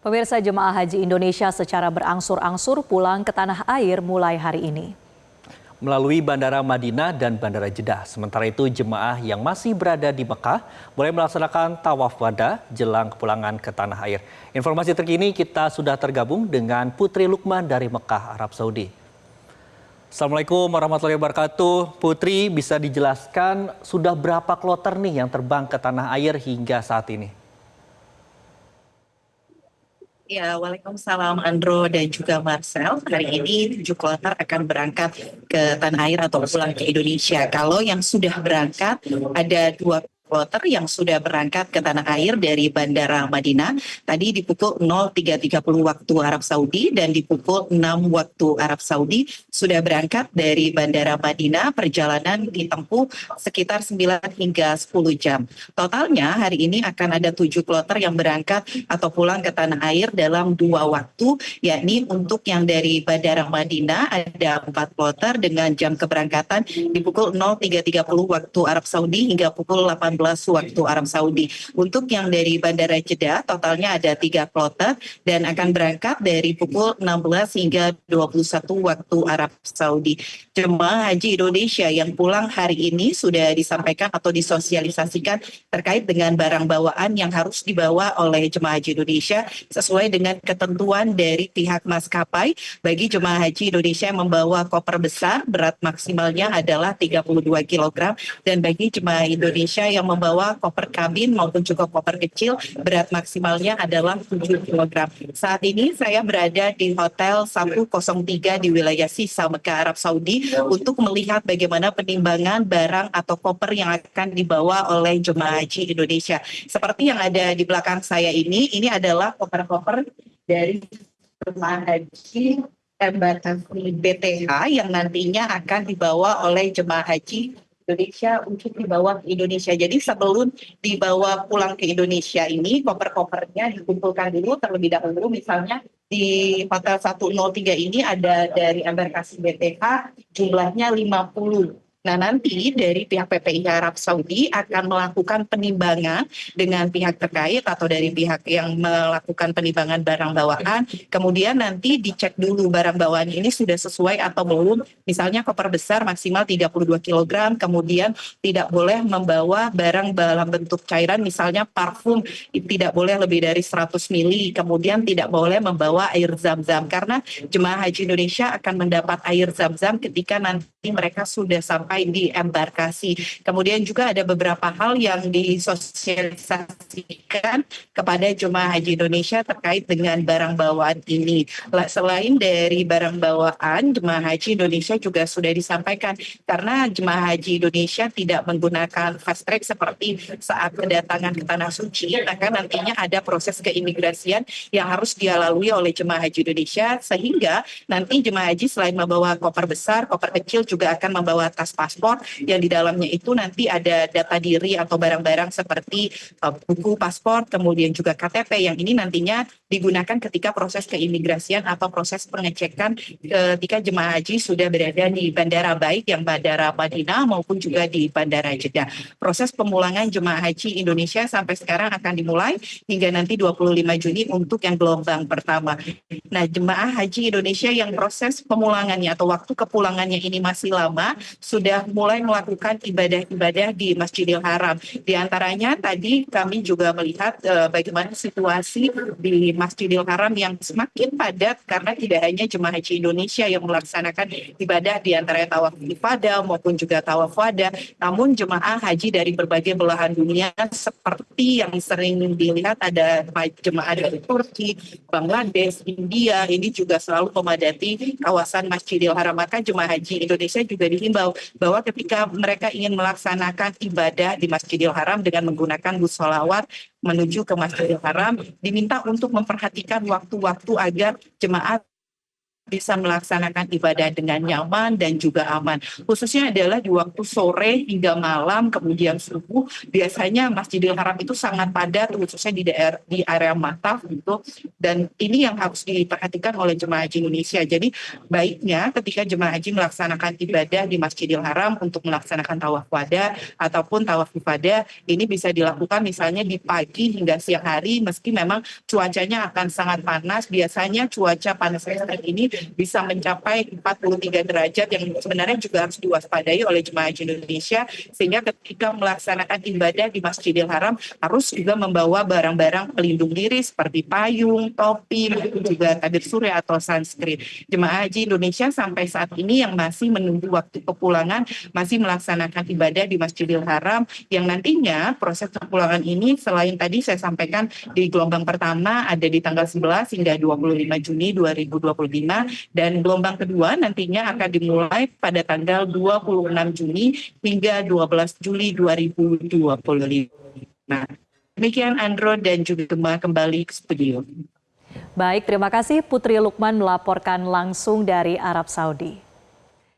Pemirsa jemaah haji Indonesia secara berangsur-angsur pulang ke tanah air mulai hari ini. Melalui Bandara Madinah dan Bandara Jeddah. Sementara itu jemaah yang masih berada di Mekah mulai melaksanakan tawaf wada jelang kepulangan ke tanah air. Informasi terkini kita sudah tergabung dengan Putri Lukman dari Mekah, Arab Saudi. Assalamualaikum warahmatullahi wabarakatuh. Putri, bisa dijelaskan sudah berapa kloter nih yang terbang ke tanah air hingga saat ini? Ya, Waalaikumsalam Andro dan juga Marcel. Hari ini 7 kloter akan berangkat ke tanah air atau pulang ke Indonesia. Kalau yang sudah berangkat ada 2 kloter yang sudah berangkat ke tanah air dari Bandara Madinah. Tadi di pukul 03.30 waktu Arab Saudi dan di pukul 6 waktu Arab Saudi sudah berangkat dari Bandara Madinah. Perjalanan ditempuh sekitar 9 hingga 10 jam. Totalnya hari ini akan ada 7 kloter yang berangkat atau pulang ke tanah air dalam 2 waktu, yakni untuk yang dari Bandara Madinah ada 4 kloter dengan jam keberangkatan di pukul 03.30 waktu Arab Saudi hingga pukul 18 waktu Arab Saudi. Untuk yang dari Bandara Jeddah totalnya ada 3 kloter dan akan berangkat dari pukul 16 hingga 21 waktu Arab Saudi. Jemaah haji Indonesia yang pulang hari ini sudah disampaikan atau disosialisasikan terkait dengan barang bawaan yang harus dibawa oleh jemaah haji Indonesia sesuai dengan ketentuan dari pihak maskapai. Bagi jemaah haji Indonesia yang membawa koper besar, berat maksimalnya adalah 32 kg, dan bagi jemaah Indonesia yang membawa koper kabin maupun juga koper kecil, berat maksimalnya adalah 7 kg. Saat ini saya berada di Hotel 103 di wilayah Sisa, Mekah, Arab Saudi untuk melihat bagaimana penimbangan barang atau koper yang akan dibawa oleh jemaah haji Indonesia. Seperti yang ada di belakang saya ini adalah koper-koper dari jemaah haji embarkasi BTH yang nantinya akan dibawa oleh jemaah haji Indonesia untuk dibawa ke Indonesia. Jadi sebelum dibawa pulang ke Indonesia ini, koper-kopernya dikumpulkan dulu terlebih dahulu. Misalnya di Hotel 103 ini ada dari embarkasi BTH jumlahnya 50. Nah, nanti dari pihak PPI Arab Saudi akan melakukan penimbangan dengan pihak terkait atau dari pihak yang melakukan penimbangan barang bawaan. Kemudian nanti dicek dulu barang bawaan ini sudah sesuai atau belum. Misalnya koper besar maksimal 32 kg, kemudian tidak boleh membawa barang dalam bentuk cairan, misalnya parfum tidak boleh lebih dari 100 mili. Kemudian tidak boleh membawa air zam-zam karena jemaah haji Indonesia akan mendapat air zam-zam ketika nanti mereka sudah sampai di embarkasi. Kemudian juga ada beberapa hal yang disosialisasikan kepada jemaah haji Indonesia terkait dengan barang bawaan ini. Selain dari barang bawaan, jemaah haji Indonesia juga sudah disampaikan karena jemaah haji Indonesia tidak menggunakan fast track seperti saat kedatangan ke tanah suci, maka nantinya ada proses keimigrasian yang harus dilalui oleh jemaah haji Indonesia, sehingga nanti jemaah haji selain membawa koper besar, koper kecil juga akan membawa tas paspor yang di dalamnya itu nanti ada data diri atau barang-barang seperti buku paspor, kemudian juga KTP yang ini nantinya digunakan ketika proses keimigrasian atau proses pengecekan ketika jemaah haji sudah berada di bandara, baik yang Bandara Madinah maupun juga di Bandara Jeddah. Proses pemulangan jemaah haji Indonesia sampai sekarang akan dimulai hingga nanti 25 Juni untuk yang gelombang pertama. Nah, jemaah haji Indonesia yang proses pemulangannya atau waktu kepulangannya ini masih lama, sudah mulai melakukan ibadah-ibadah di Masjidil Haram. Di antaranya tadi kami juga melihat bagaimana situasi di Masjidil Haram yang semakin padat karena tidak hanya jemaah haji Indonesia yang melaksanakan ibadah di antaranya tawaf ifadah maupun juga tawaf wada, namun jemaah haji dari berbagai belahan dunia seperti yang sering dilihat ada jemaah dari Turki, Bangladesh, India, ini juga selalu memadati kawasan Masjidil Haram. Maka jemaah haji Indonesia juga dihimbau bahwa ketika mereka ingin melaksanakan ibadah di Masjidil Haram dengan menggunakan bus sholawat menuju ke Masjidil Haram, diminta untuk memperhatikan waktu-waktu agar jemaah bisa melaksanakan ibadah dengan nyaman dan juga aman. Khususnya adalah di waktu sore hingga malam, kemudian subuh, biasanya Masjidil Haram itu sangat padat, khususnya di area Mataf gitu. Dan ini yang harus diperhatikan oleh jemaah haji Indonesia. Jadi baiknya ketika jemaah haji melaksanakan ibadah di Masjidil Haram untuk melaksanakan tawaf wada ataupun tawaf ifadah, ini bisa dilakukan misalnya di pagi hingga siang hari, meski memang cuacanya akan sangat panas. Biasanya cuaca panas ekstrim ini bisa mencapai 43 derajat yang sebenarnya juga harus diwaspadai oleh jemaah haji Indonesia, sehingga ketika melaksanakan ibadah di Masjidil Haram harus juga membawa barang-barang pelindung diri seperti payung, topi, juga tabir surya atau sunscreen. Jemaah haji Indonesia sampai saat ini yang masih menunggu waktu kepulangan masih melaksanakan ibadah di Masjidil Haram, yang nantinya proses kepulangan ini selain tadi saya sampaikan di gelombang pertama ada di tanggal 11 hingga 25 Juni 2025, dan gelombang kedua nantinya akan dimulai pada tanggal 26 Juni hingga 12 Juli 2025. Demikian Andro dan juga kembali ke studio. Baik, terima kasih Putri Lukman melaporkan langsung dari Arab Saudi.